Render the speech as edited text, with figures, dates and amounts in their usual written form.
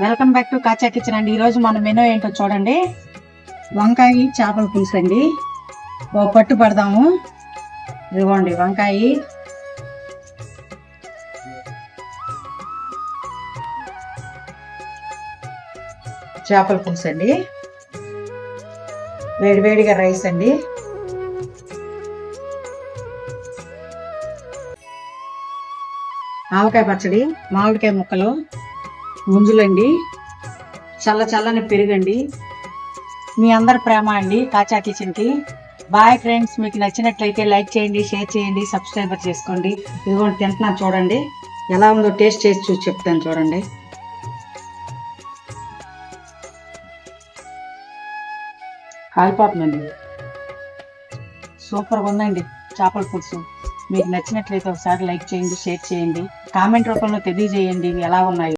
Welcome back to కాచా kitchen అండి. ఈరోజు మన మెనూ ఏంటో చూడండి. వంకాయ చేపల పులుసు అండి. ఓ పట్టు పడదాము. ఇదిగోండి వంకాయ, చేపల పులుసు అండి, వేడివేడిగా రైస్ అండి, ఆవకాయ పచ్చడి, మామిడికాయ ముక్కలు, ముంజులండి, చల్లని పెరుగండి. మీ అందరి ప్రేమ అండి కాచా కిచెన్కి. బాయ్ ఫ్రెండ్స్, మీకు నచ్చినట్లయితే లైక్ చేయండి, షేర్ చేయండి, సబ్స్క్రైబర్ చేసుకోండి. ఇదిగోండి తింటున్నాను చూడండి, ఎలా ఉందో టేస్ట్ చేసి చూసి చెప్తాను చూడండి. కాలిపోతుందండి, సూపర్గా ఉందండి చేపల పులుసు. మీకు నచ్చినట్లయితే ఒకసారి లైక్ చేయండి, షేర్ చేయండి, కామెంట్ రూపంలో తెలియజేయండి ఎలా ఉన్నాయి.